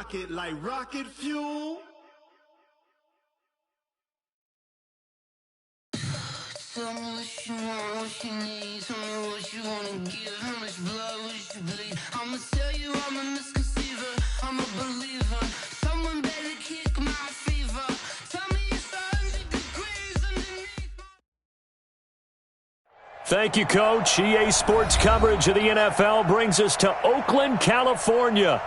rocket like rocket fuel. Tell me what you want, what you need. Tell me what you wanna give. How much blood would you bleed? I'ma tell you I'm a misconceiver. I'm a believer. Someone better kick my fever. Tell me it's 100 degrees underneath my... Thank you, Coach. EA Sports coverage of the NFL brings us to Oakland, California.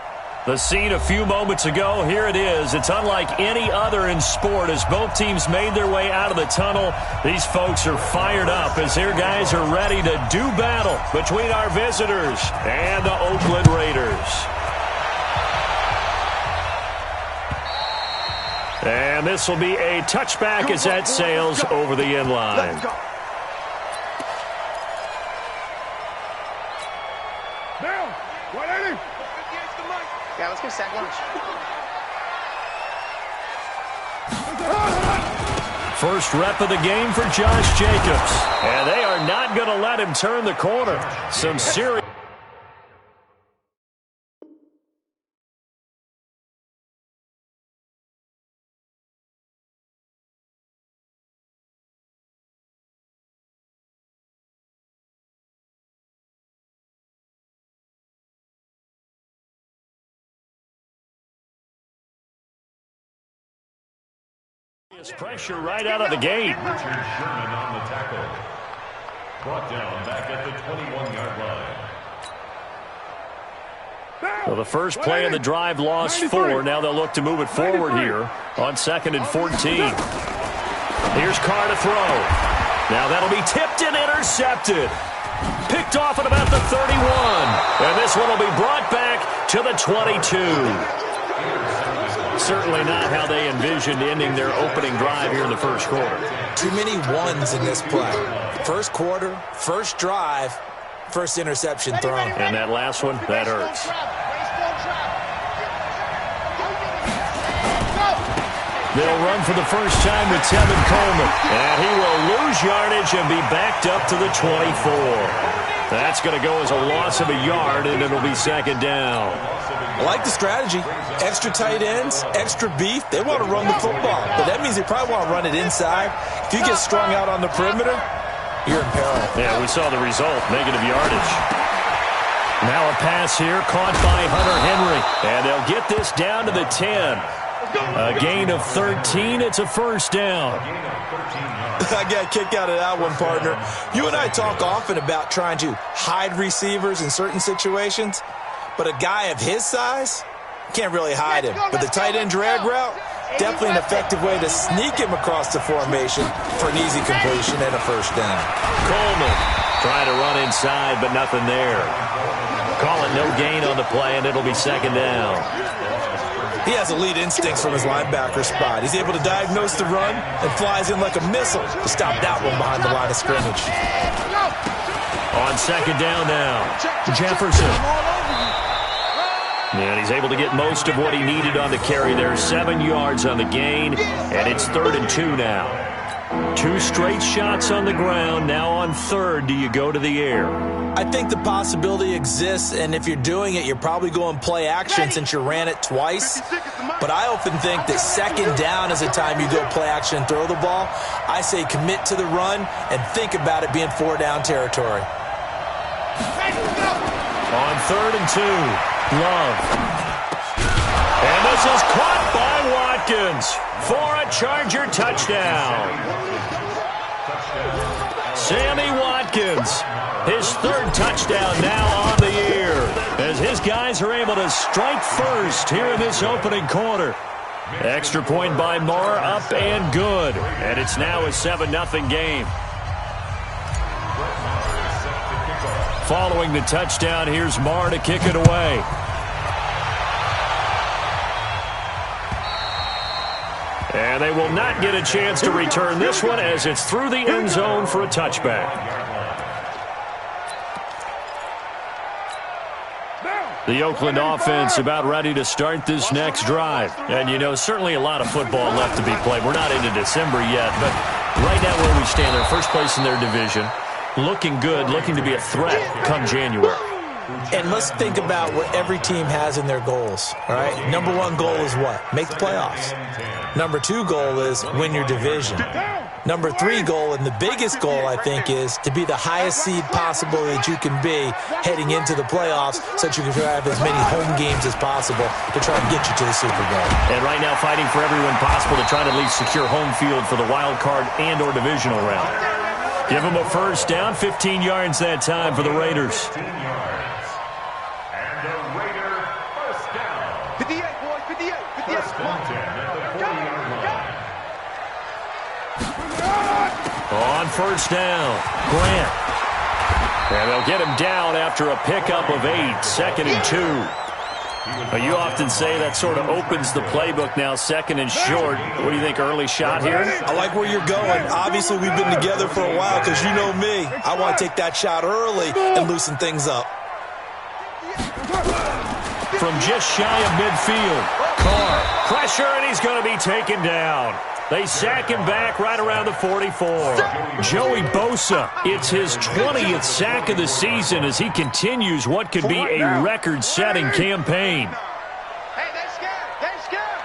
The scene a few moments ago, here it is. It's unlike any other in sport as both teams made their way out of the tunnel. These folks are fired up as their guys are ready to do battle between our visitors and the Oakland Raiders. And this will be a touchback as that sails over the end line. Yeah, let's go sack lunch. First rep of the game for Josh Jacobs. And they are not going to let him turn the corner. Some serious... pressure right out of the gate. Richard Sherman on the tackle. Brought down back at the 21-yard line. So the first play of the drive lost 4. Now they'll look to move it forward here on 2nd and 14. Here's Carr to throw. Now that'll be tipped and intercepted. Picked off at about the 31. And this one will be brought back to the 22. Certainly not how they envisioned ending their opening drive here in the first quarter. Too many ones in this play. First quarter, first drive, first interception thrown. And that last one, that hurts. They'll run for the first time with Tevin Coleman. And he will lose yardage and be backed up to the 24. That's going to go as a loss of a yard, and it'll be 2nd down. I like the strategy. Extra tight ends, extra beef. They want to run the football, but that means they probably want to run it inside. If you get strung out on the perimeter, you're in peril. Yeah, we saw the result, negative yardage. Now a pass here caught by Hunter Henry, and they'll get this down to the 10. A gain of 13. It's a first down. I got a kick out of that one, partner. You and I talk often about trying to hide receivers in certain situations, but a guy of his size can't really hide him. But the tight end drag route, definitely an effective way to sneak him across the formation for an easy completion and a first down. Coleman trying to run inside, but nothing there. Call it no gain on the play, and it'll be 2nd down. He has elite instincts from his linebacker spot. He's able to diagnose the run and flies in like a missile to stop that one behind the line of scrimmage. On 2nd down now, Jefferson. And he's able to get most of what he needed on the carry there. 7 yards on the gain, and it's 3rd and 2 now. 2 straight shots on the ground. Now on 3rd, do you go to the air? I think the possibility exists, and if you're doing it, you're probably going play action since you ran it twice. But I often think that 2nd down is the time you go play action and throw the ball. I say commit to the run and think about it being 4-down territory. On 3rd and 2, Love. And this is caught by Watkins for a Charger touchdown. Sammy Watkins, his 3rd touchdown now on the year, as his guys are able to strike first here in this opening quarter. Extra point by Moore, up and good. And it's now a 7-0 game. Following the touchdown, here's Moore to kick it away. And they will not get a chance to return this one as it's through the end zone for a touchback. The Oakland offense about ready to start this next drive. And, you know, certainly a lot of football left to be played. We're not into December yet, but right now where we stand, they're first place in their division. Looking good, looking to be a threat come January. And let's think about what every team has in their goals, all right? Number one goal is what? Make the playoffs. Number two goal is win your division. Number three goal, and the biggest goal, I think, is to be the highest seed possible that you can be heading into the playoffs so that you can have as many home games as possible to try and get you to the Super Bowl. And right now fighting for everyone possible to try to at least secure home field for the wild card and or divisional round. Give them a first down, 15 yards that time for the Raiders. 15 yards. And the Raider first down. 58, boys, 58, 58. First and 10 at the 40-yard line. On first down, Grant. And they'll get him down after a pickup of 8, 2nd and 2. You often say that sort of opens the playbook now, 2nd and short. What do you think, early shot here? I like where you're going. Obviously, we've been together for a while because you know me. I want to take that shot early and loosen things up. From just shy of midfield, Carr. Pressure, and he's going to be taken down. They sack him back right around the 44. Joey Bosa, it's his 20th sack of the season as he continues what could be a record-setting campaign. Hey, they're scared. They're scared.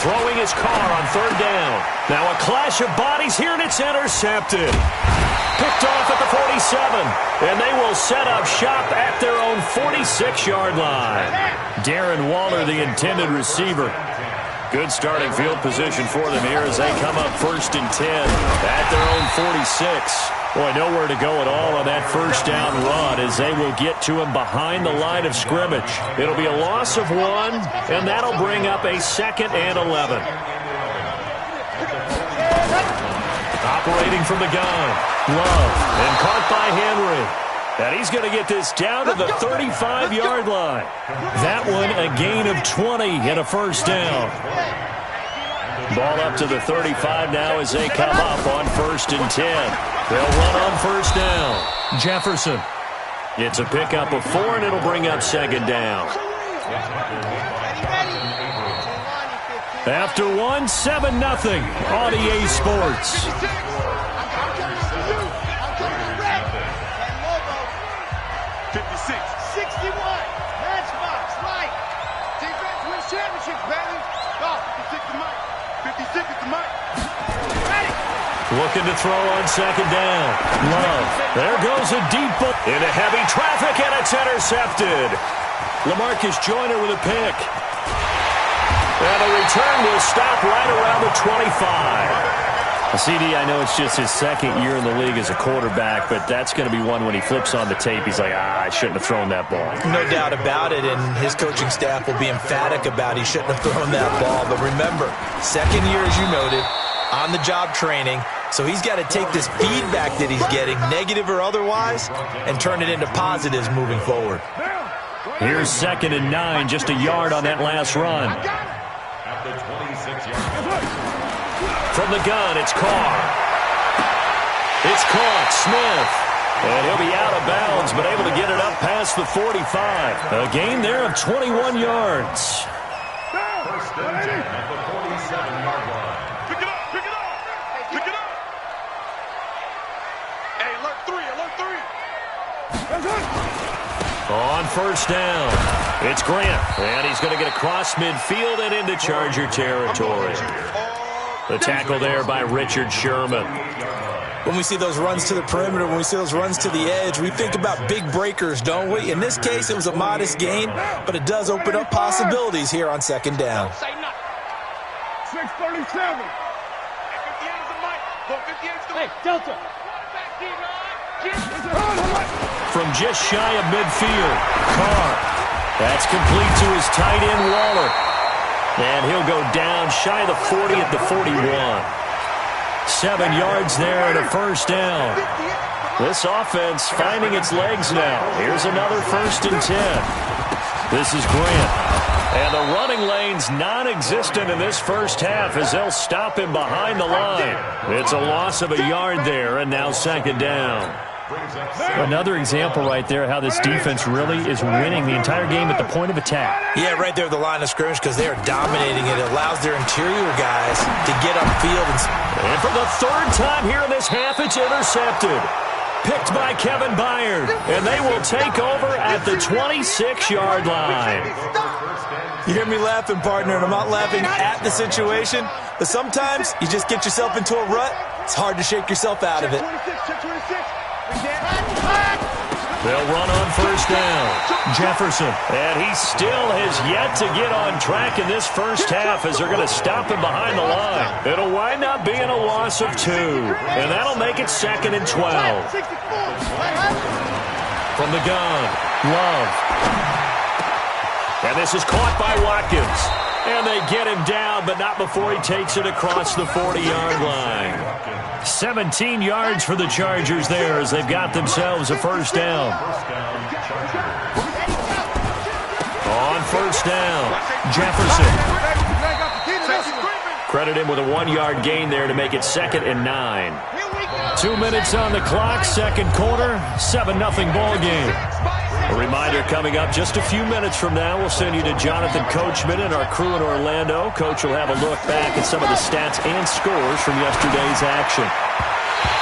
Throwing his Carr on third down. Now a clash of bodies here, and it's intercepted. Picked off at the 47, and they will set up shop at their own 46-yard line. Darren Waller, the intended receiver. Good starting field position for them here as they come up 1st and 10 at their own 46. Boy, nowhere to go at all on that first down run as they will get to him behind the line of scrimmage. It'll be a loss of 1, and that'll bring up a 2nd and 11. Operating from the gun, Love, and caught by Henry. And he's going to get this down to the 35-yard line. That one a gain of 20 and a first down. Ball up to the 35 now as they come up on 1st and 10. They'll run on first down. Jefferson. It's a pickup of 4, and it'll bring up 2nd down. After 1, 7-0 on EA Sports. 61. Matchbox, right. Defense wins championship, baby. Go. 56 to Mike. 56 to Mike. Ready. Looking to throw on 2nd down. Love. There goes a deep ball into heavy traffic, and it's intercepted. LaMarcus Joyner with a pick. And the return will stop right around the 25. CD, I know it's just his 2nd year in the league as a quarterback, but that's going to be one when he flips on the tape, he's like, I shouldn't have thrown that ball. No doubt about it, and his coaching staff will be emphatic about he shouldn't have thrown that ball. But remember, 2nd year, as you noted, on-the-job training, so he's got to take this feedback that he's getting, negative or otherwise, and turn it into positives moving forward. Here's 2nd and 9, just a yard on that last run. At the 26-yard line. From the gun, it's Carr. It's caught, Smith. And he'll be out of bounds, but able to get it up past the 45. A gain there of 21 yards. 1st and 10 at the 47-yard line. Pick it up, pick it up. Pick it up. Hey, alert 3, alert 3. On first down, it's Grant. And he's going to get across midfield and into Charger territory. The tackle there by Richard Sherman. When we see those runs to the perimeter, when we see those runs to the edge, we think about big breakers, don't we? In this case, it was a modest gain, but it does open up possibilities here on 2nd down. 637. Hey, Delta. From just shy of midfield, Carr. That's complete to his tight end, Waller. And he'll go down shy of the 40 at the 41. 7 yards there and a first down. This offense finding its legs now. Here's another 1st and 10. This is Grant. And the running lane's non-existent in this first half as they'll stop him behind the line. It's a loss of a yard there, and now 2nd down. Another example right there how this defense really is winning the entire game at the point of attack. Yeah, right there at the line of scrimmage because they are dominating it. It allows their interior guys to get upfield. And for the 3rd time here in this half, it's intercepted. Picked by Kevin Byard, and they will take over at the 26-yard line. You hear me laughing, partner, and I'm not laughing at the situation, but sometimes you just get yourself into a rut. It's hard to shake yourself out of it. They'll run on first down. Jefferson. And he still has yet to get on track in this first half as they're going to stop him behind the line. It'll wind up being a loss of 2, and that'll make it 2nd and 12. From the gun, Love. And this is caught by Watkins. And they get him down, but not before he takes it across the 40-yard line. 17 yards for the Chargers there as they've got themselves a first down. On first down, Jefferson. Credit him with a 1-yard gain there to make it 2nd and 9. 2 minutes on the clock, second quarter, 7-0 ball game. A reminder coming up just a few minutes from now. We'll send you to Jonathan Coachman and our crew in Orlando. Coach will have a look back at some of the stats and scores from yesterday's action.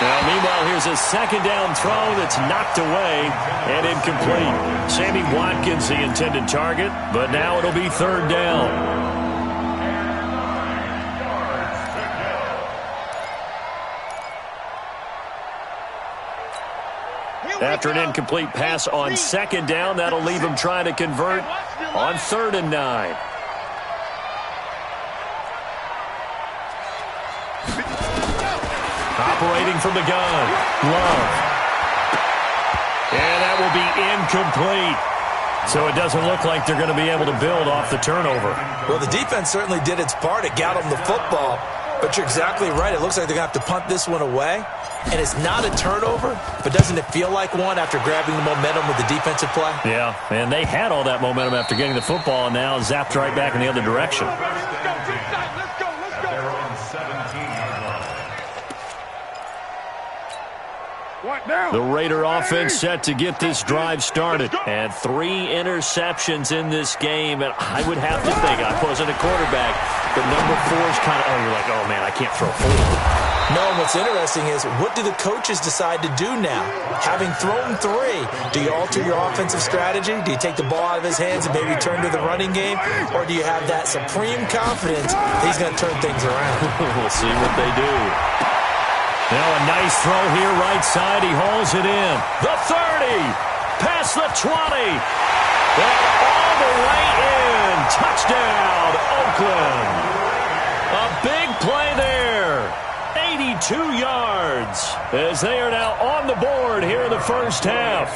Now, meanwhile, here's a second down throw that's knocked away and incomplete. Sammy Watkins, the intended target, but now it'll be 3rd down. After an incomplete pass on 2nd down, that'll leave him trying to convert on 3rd and 9. Operating from the gun, Love. And that will be incomplete. So it doesn't look like they're going to be able to build off the turnover. Well, the defense certainly did its part. It got them the football. But you're exactly right. It looks like they're going to have to punt this one away. And it's not a turnover, but doesn't it feel like one after grabbing the momentum with the defensive play? Yeah, and they had all that momentum after getting the football and now zapped right back in the other direction. The Raider offense set to get this drive started. And 3 interceptions in this game. And I would have to think, I wasn't a quarterback, but number 4 is kind of, you're like, oh, man, I can't throw 4. No, and what's interesting is, what do the coaches decide to do now? Having thrown 3, do you alter your offensive strategy? Do you take the ball out of his hands and maybe turn to the running game? Or do you have that supreme confidence that he's going to turn things around? We'll see what they do. Now a nice throw here, right side. He hauls it in. The 30. Past the 20. And all the way in. Touchdown, Oakland. A big play there. 82 yards as they are now on the board here in the first half.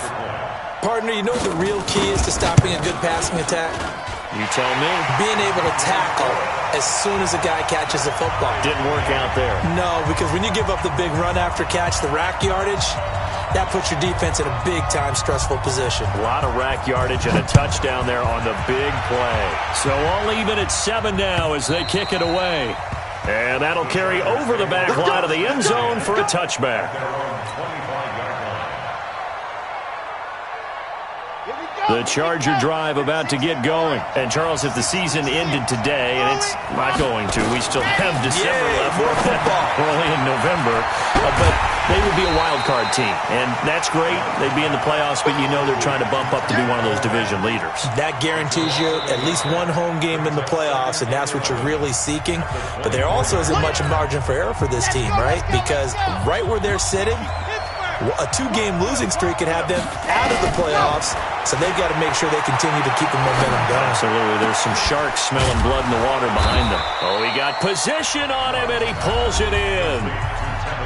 Partner, you know what the real key is to stopping a good passing attack? You tell me. Being able to tackle as soon as a guy catches the football. Didn't work out there. No, because when you give up the big run after catch, the rack yardage, that puts your defense in a big-time stressful position. A lot of rack yardage and a touchdown there on the big play. So all even at 7 now as they kick it away. And that'll carry over the back line of the end zone for a touchback. The Charger drive about to get going. And, Charles, if the season ended today, and it's not going to, we still have December left. More football. Early in November. But they would be a wild card team. And that's great. They'd be in the playoffs, but you know they're trying to bump up to be one of those division leaders. That guarantees you at least one home game in the playoffs, and that's what you're really seeking. But there also isn't much margin for error for this team, right? Because right where they're sitting, a 2-game losing streak could have them out of the playoffs, so they've got to make sure they continue to keep the momentum going. Absolutely. There's some sharks smelling blood in the water behind them. Oh, he got position on him, and he pulls it in.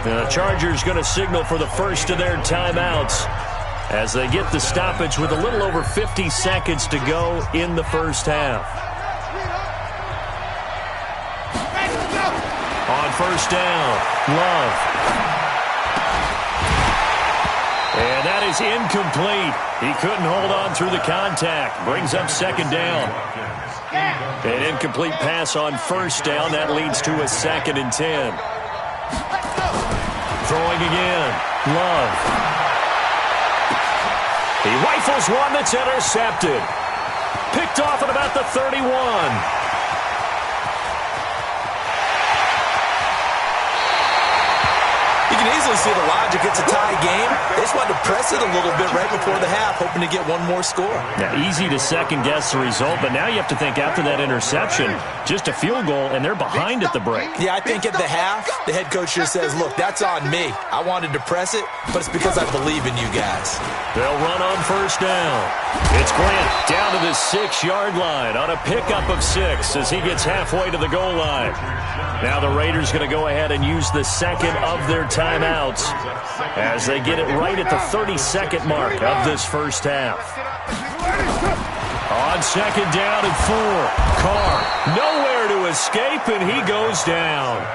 The Chargers going to signal for the first of their timeouts as they get the stoppage with a little over 50 seconds to go in the first half. On first down, Love. And that is incomplete. He couldn't hold on through the contact. Brings up 2nd down. An incomplete pass on first down. That leads to a 2nd and 10. Throwing again. Love. He rifles one that's intercepted. Picked off at about the 31. can easily see the logic. It's a tie game. They just wanted to press it a little bit right before the half, hoping to get one more score. Yeah, easy to second-guess the result, but now you have to think after that interception, just a field goal, and they're behind at the break. Yeah, I think at the half, the head coach just says, look, that's on me. I wanted to press it, but it's because I believe in you guys. They'll run on first down. It's Grant down to the 6-yard line on a pickup of 6 as he gets halfway to the goal line. Now the Raiders going to go ahead and use the second of their timeouts as they get it right at the 32nd mark of this first half. On second down and 4, Carr nowhere to escape, and he goes down.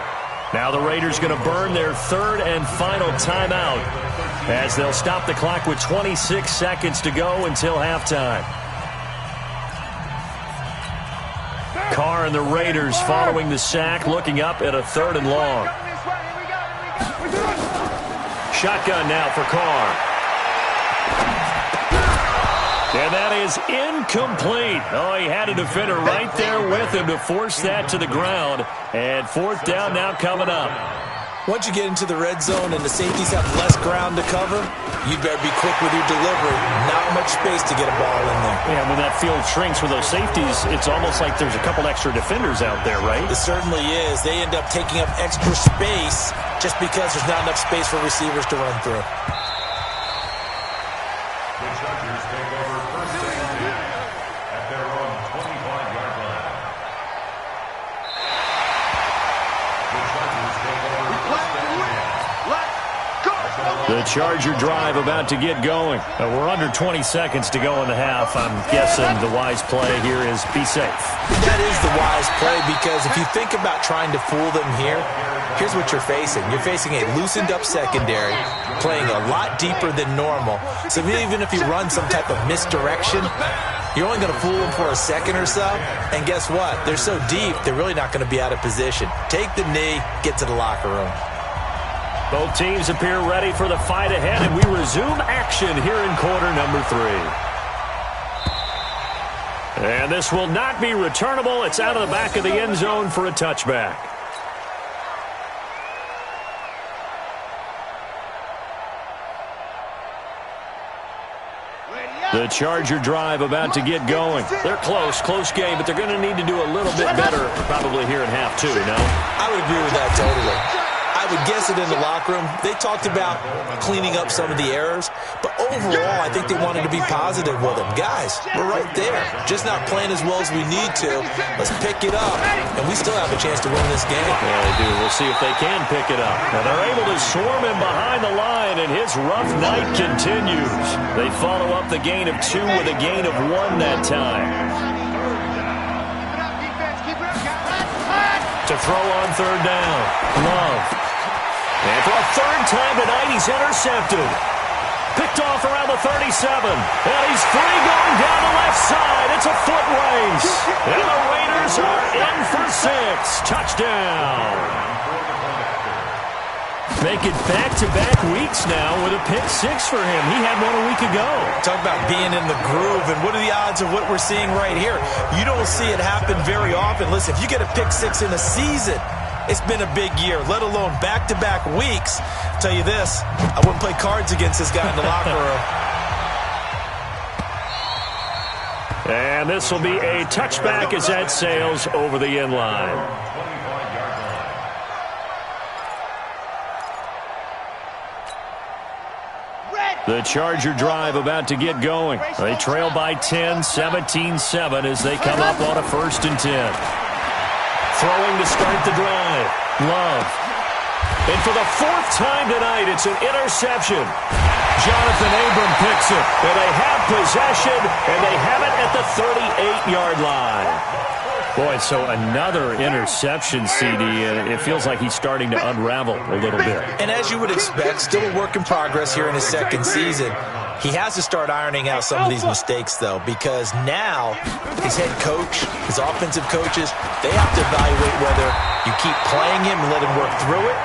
Now the Raiders going to burn their third and final timeout as they'll stop the clock with 26 seconds to go until halftime. Carr and the Raiders following the sack, looking up at a 3rd and long. Shotgun now for Carr. And that is incomplete. Oh, he had a defender right there with him to force that to the ground. And 4th down now coming up. Once you get into the red zone and the safeties have less ground to cover, you better be quick with your delivery. Not much space to get a ball in there. Yeah, when that field shrinks with those safeties, it's almost like there's a couple extra defenders out there, right? It certainly is. They end up taking up extra space just because there's not enough space for receivers to run through. The Chargers take over first and 10 at their own 25-yard line. The Chargers take over first and 10. Let's go! The Charger drive about to get going. We're under 20 seconds to go in the half. I'm guessing the wise play here is be safe. That is the wise play because if you think about trying to fool them here, here's what you're facing. You're facing a loosened-up secondary, playing a lot deeper than normal. So even if you run some type of misdirection, you're only going to fool them for a second or so. And guess what? They're so deep, they're really not going to be out of position. Take the knee, get to the locker room. Both teams appear ready for the fight ahead, and we resume action here in quarter number 3. And this will not be returnable. It's out of the back of the end zone for a touchback. The Charger drive about to get going. They're close game, but they're going to need to do a little bit better probably here in half 2, no? I would agree with that totally. I would guess it in the locker room. They talked about cleaning up some of the errors, but overall, I think they wanted to be positive with them. Guys, we're right there. Just not playing as well as we need to. Let's pick it up, and we still have a chance to win this game. Yeah, they do. We'll see if they can pick it up. Now, they're able to swarm him behind the line, and his rough night continues. They follow up the gain of 2 with a gain of 1 that time. To throw on 3rd down. Love. And for a 3rd time tonight, he's intercepted. Picked off around the 37. And he's free going down the left side. It's a foot race. And the Raiders are in for 6. Touchdown. Make it back-to-back weeks now with a pick 6 for him. He had one a week ago. Talk about being in the groove, and what are the odds of what we're seeing right here? You don't see it happen very often. Listen, if you get a pick 6 in a season, it's been a big year, let alone back-to-back weeks. I'll tell you this, I wouldn't play cards against this guy in the locker room. And this will be a touchback as that sails over the end line. The Charger drive about to get going. They trail by 10, 17-7 as they come up on a 1st and 10. Throwing to start the drive. Love. And for the 4th time tonight, it's an interception. Jonathan Abram picks it. And they have possession, and they have it at the 38-yard line. Boy, so another interception, CD, and it feels like he's starting to unravel a little bit. And as you would expect, still a work in progress here in his 2nd season. He has to start ironing out some of these mistakes, though, because now his head coach, his offensive coaches, they have to evaluate whether you keep playing him and let him work through it,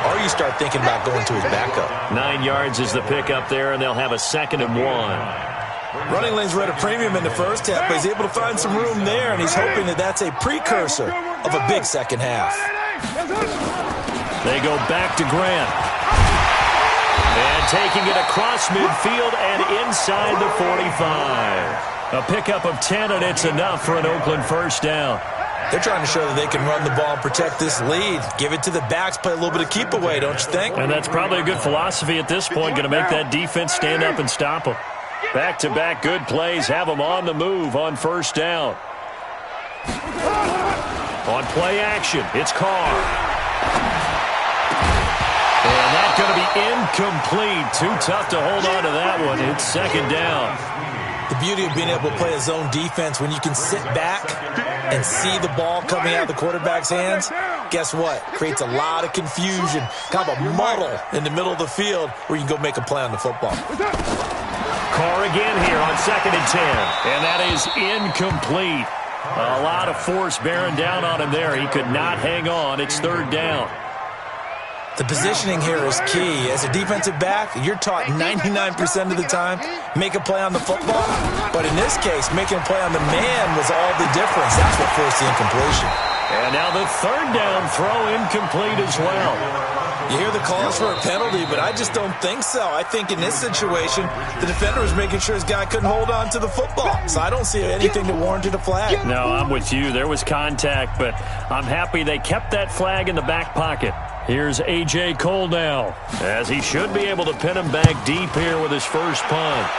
or you start thinking about going to his backup. 9 yards is the pickup there, and they'll have a 2nd and 1. Running lanes were at a premium in the first half, but he's able to find some room there, and he's hoping that that's a precursor of a big second half. They go back to Grant. And taking it across midfield and inside the 45. A pickup of 10, and it's enough for an Oakland first down. They're trying to show that they can run the ball and protect this lead. Give it to the backs, play a little bit of keep away, don't you think? And that's probably a good philosophy at this point, going to make that defense stand up and stop them. Back-to-back good plays have them on the move on first down. On play action, it's Carr. And that's going to be incomplete. Too tough to hold on to that one. It's second down. The beauty of being able to play a zone defense when you can sit back and see the ball coming out of the quarterback's hands, guess what? Creates a lot of confusion, kind of a muddle in the middle of the field where you can go make a play on the football. Carr again here on 2nd and 10. And that is incomplete. A lot of force bearing down on him there. He could not hang on. It's third down. The positioning here is key. As a defensive back, you're taught 99% of the time, make a play on the football. But in this case, making a play on the man was all the difference. That's what forced the incompletion. And now the third down throw incomplete as well. You hear the calls for a penalty, but I just don't think so. I think in this situation, the defender was making sure his guy couldn't hold on to the football. So I don't see anything that warranted a flag. No, I'm with you. There was contact, but I'm happy they kept that flag in the back pocket. Here's A.J. Cole now, as he should be able to pin him back deep here with his first punt.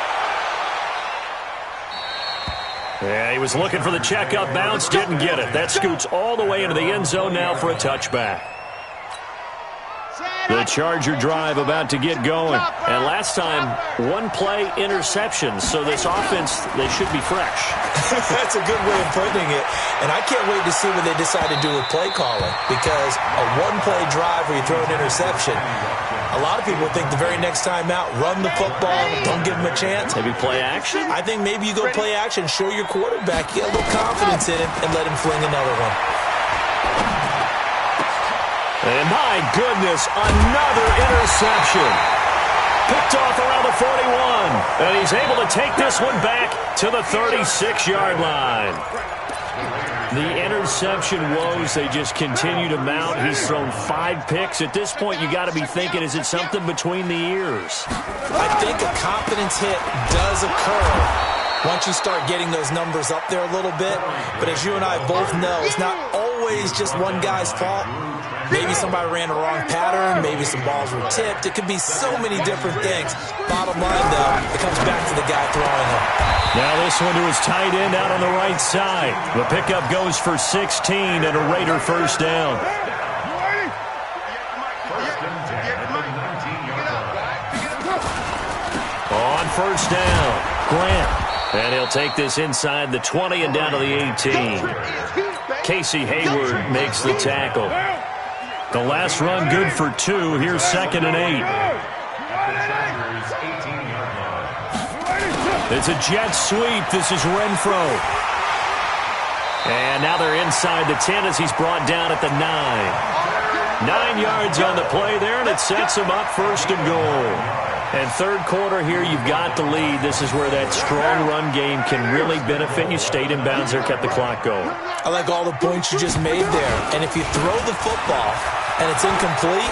Yeah, he was looking for the checkup bounce, didn't get it. That scoots all the way into the end zone now for a touchback. The Charger drive about to get going. And last time, one play interception. So this offense, they should be fresh. That's a good way of putting it. And I can't wait to see what they decide to do with play calling. Because a one-play drive where you throw an interception, a lot of people think the very next time out, run the football, don't give them a chance. Maybe play action? I think maybe you go play action, show your quarterback, get a little confidence in him, and let him fling another one. And my goodness, another interception. Picked off around the 41. And he's able to take this one back to the 36-yard line. The interception woes, they just continue to mount. He's thrown 5 picks. At this point, you got to be thinking, is it something between the ears? I think a confidence hit does occur once you start getting those numbers up there a little bit. But as you and I both know, it's not always just one guy's fault. Maybe somebody ran the wrong pattern. Maybe some balls were tipped. It could be so many different things. Bottom line, though, it comes back to the guy throwing them. Now this one to his tight end out on the right side. The pickup goes for 16 and a Raider first down. On first down, Grant. And he'll take this inside the 20 and down to the 18. Casey Hayward makes the tackle. The last run good for 2. Here's 2nd and 8. It's a jet sweep. This is Renfro. And now they're inside the 10 as he's brought down at the 9. 9 yards on the play there, and it sets him up first and goal. And third quarter here, you've got the lead. This is where that strong run game can really benefit you. Stayed in bounds there, kept the clock going. I like all the points you just made there. And if you throw the football and it's incomplete,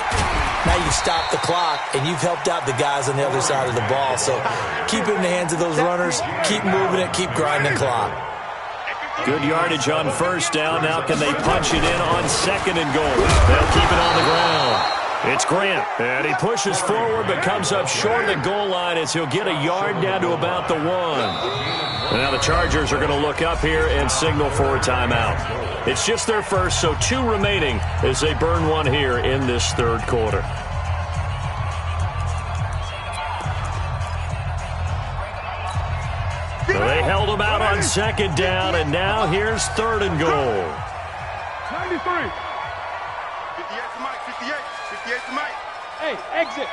now you've stopped the clock and you've helped out the guys on the other side of the ball. So keep it in the hands of those runners. Keep moving it. Keep grinding clock. Good yardage on first down. Now can they punch it in on 2nd and goal? They'll keep it on the ground. It's Grant, and he pushes forward but comes up short of the goal line as he'll get a yard down to about the 1. And now the Chargers are going to look up here and signal for a timeout. It's just their first, so 2 remaining as they burn one here in this third quarter. So they held him out on 2nd down, and now here's 3rd and goal. 93. 58 to Mike, 58. 58 to Mike. Hey, exit.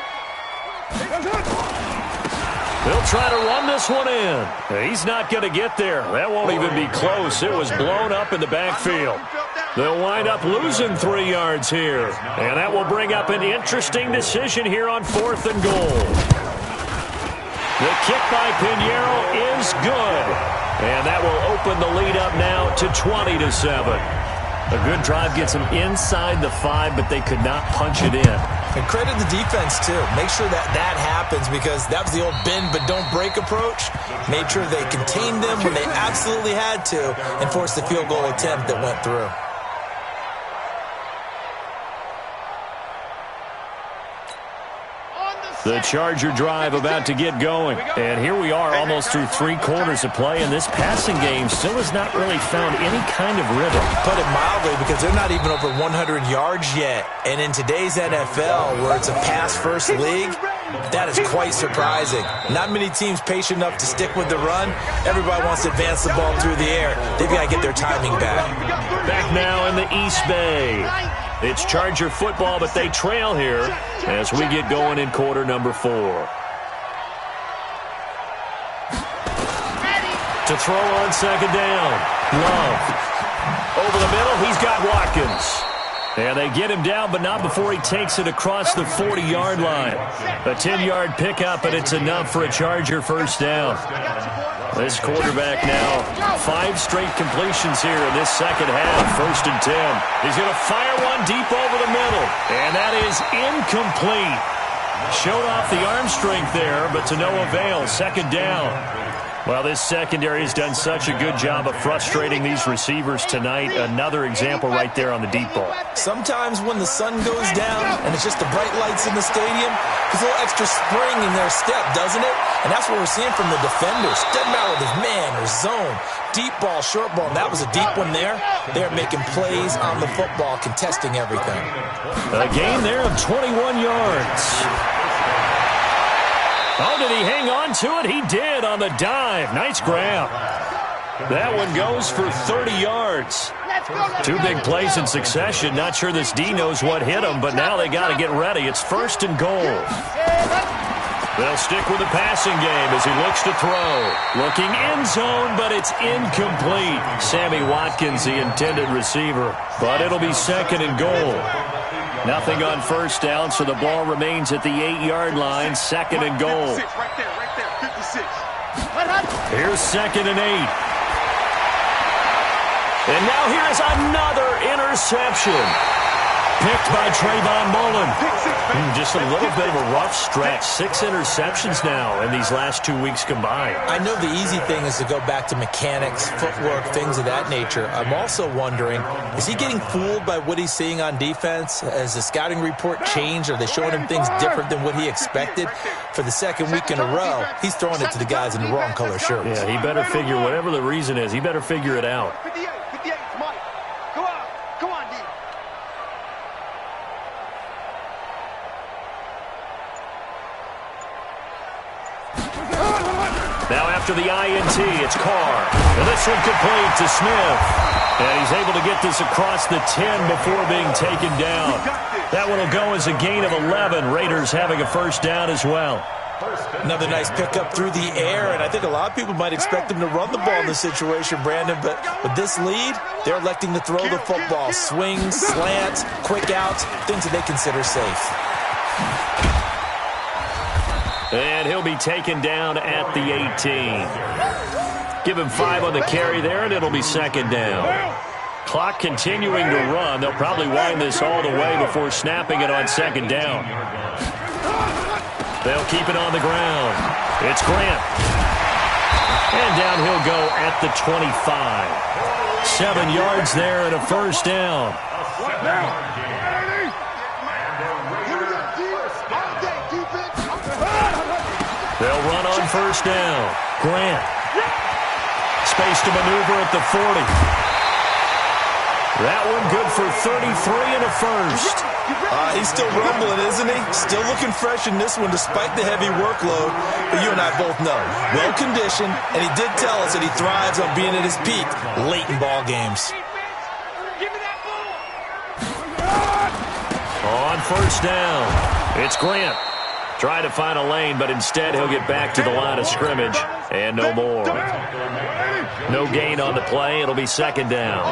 They'll try to run this one in. He's not going to get there. That won't even be close. It was blown up in the backfield. They'll wind up losing 3 yards here. And that will bring up an interesting decision here on 4th and goal. The kick by Pinheiro is good. And that will open the lead up now to 20-7. A good drive gets them inside the 5, but they could not punch it in. And credit the defense, too. Make sure that happens, because that was the old bend but don't break approach. Made sure they contained them when they absolutely had to and forced the field goal attempt that went through. The Charger drive about to get going. And here we are almost through 3 quarters of play, and this passing game still has not really found any kind of rhythm. Put it mildly, because they're not even over 100 yards yet. And in today's NFL, where it's a pass-first league, that is quite surprising. Not many teams patient enough to stick with the run. Everybody wants to advance the ball through the air. They've got to get their timing back. Back now in the East Bay. It's Charger football, but they trail here as we get going in quarter number 4. To throw on second down. Love. Over the middle, he's got Watkins. And they get him down, but not before he takes it across the 40-yard line. A 10-yard pickup, and it's enough for a Charger first down. This quarterback now, 5 straight completions here in this second half. 1st and 10. He's going to fire one deep over the middle. And that is incomplete. Showed off the arm strength there, but to no avail. 2nd down. Well, this secondary has done such a good job of frustrating these receivers tonight. Another example right there on the deep ball. Sometimes when the sun goes down and it's just the bright lights in the stadium, there's a little extra spring in their step, doesn't it? And that's what we're seeing from the defenders. Doesn't matter whether it's man or zone, deep ball, short ball. And that was a deep one there. They're making plays on the football, contesting everything. A gain there of 21 yards. Oh, did he hang on to it? He did on the dive. Nice grab. That one goes for 30 yards. 2 big plays in succession. Not sure this D knows what hit him, but now they got to get ready. It's 1st and goal. They'll stick with the passing game as he looks to throw. Looking end zone, but it's incomplete. Sammy Watkins, the intended receiver. But it'll be 2nd and goal. Nothing on first down, so the ball remains at the 8-yard line. 2nd and goal. Right there, 56. Here's 2nd and 8. And now here is another interception. Picked by Trayvon Mullen. Just a little bit of a rough stretch. 6 interceptions now in these last 2 weeks combined. I know the easy thing is to go back to mechanics, footwork, things of that nature. I'm also wondering, is he getting fooled by what he's seeing on defense? Has the scouting report changed? Are they showing him things different than what he expected? For the 2nd week in a row, he's throwing it to the guys in the wrong color shirts. Yeah, he better figure, whatever the reason is, he better figure it out. 58, Mike. Go on, D. Now after the INT, it's Carr. And this one complete to Smith. And he's able to get this across the 10 before being taken down. That one will go as a gain of 11. Raiders having a first down as well. Another nice pickup through the air, and I think a lot of people might expect them to run the ball in this situation, Brandon, but with this lead, they're electing to throw the football. Swings, slants, quick outs, things that they consider safe. And he'll be taken down at the 18. Give him 5 on the carry there, and it'll be 2nd down. Clock continuing to run. They'll probably wind this all the way before snapping it on 2nd down. They'll keep it on the ground. It's Grant. And down he'll go at the 25. 7 yards there and a first down. They'll run on first down. Grant. Space to maneuver at the 40. That one good for 33 and a first. He's still rumbling, isn't he? Still looking fresh in this one despite the heavy workload. But you and I both know, well-conditioned, and he did tell us that he thrives on being at his peak late in ball games. On first down, it's Grant. Trying to find a lane, but instead he'll get back to the line of scrimmage. And no more. No gain on the play. It'll be 2nd down.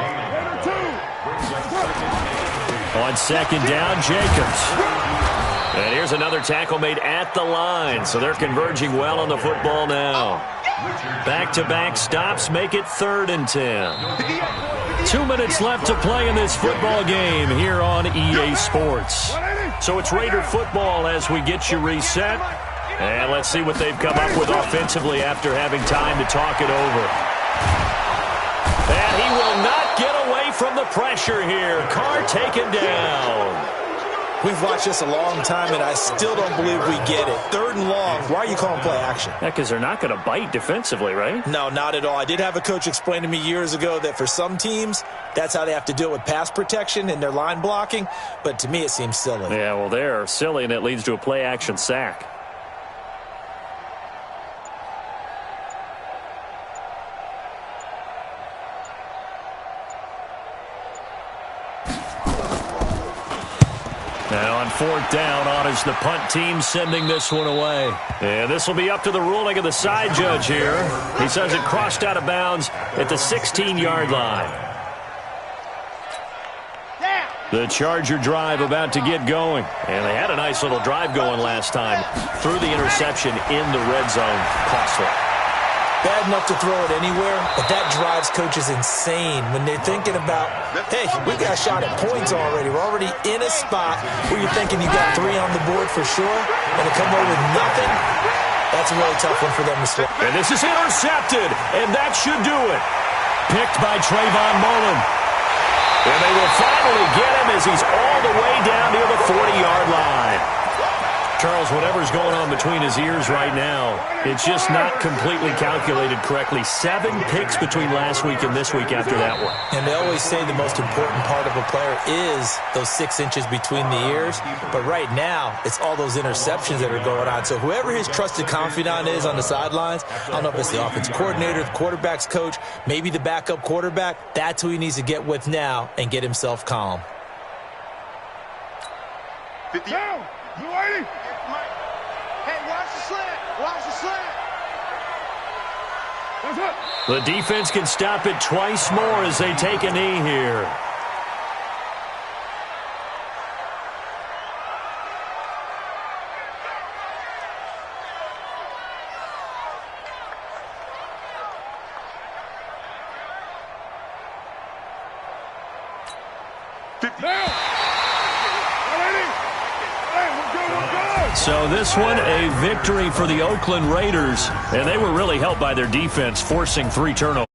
On 2nd down, Jacobs. And here's another tackle made at the line. So they're converging well on the football now. Back-to-back stops make it 3rd and 10. 2 minutes left to play in this football game here on EA Sports. So it's Raider football as we get you reset. And let's see what they've come up with offensively after having time to talk it over. And he will not get away from the pressure here. Carr taken down. We've watched this a long time, and I still don't believe we get it. 3rd and long. Why are you calling play action? Yeah, because they're not going to bite defensively, right? No, not at all. I did have a coach explain to me years ago that for some teams, that's how they have to deal with pass protection and their line blocking. But to me, it seems silly. Yeah, well, they're silly, and it leads to a play action sack. Now on 4th down, on is the punt team sending this one away. And this will be up to the ruling of the side judge here. He says it crossed out of bounds at the 16-yard line. The Charger drive about to get going. And they had a nice little drive going last time. Threw the interception in the red zone. Costly. Bad enough to throw it anywhere, but that drives coaches insane when they're thinking about, hey, we got a shot at points already. We're already in a spot where you're thinking you got 3 on the board for sure, and to come away with nothing, that's a really tough one for them to swallow. And this is intercepted, and that should do it. Picked by Trayvon Mullen. And they will finally get him as he's all the way down near the 40-yard line. Charles, whatever's going on between his ears right now, it's just not completely calculated correctly. 7 picks between last week and this week after that one. And they always say the most important part of a player is those 6 inches between the ears. But right now, it's all those interceptions that are going on. So whoever his trusted confidant is on the sidelines, I don't know if it's the offensive coordinator, the quarterback's coach, maybe the backup quarterback, that's who he needs to get with now and get himself calm. 50. Down. You ready? Hey, watch the slant. Watch the slant. The defense can stop it twice more as they take a knee here. So this one, a victory for the Oakland Raiders, and they were really helped by their defense, forcing 3 turnovers.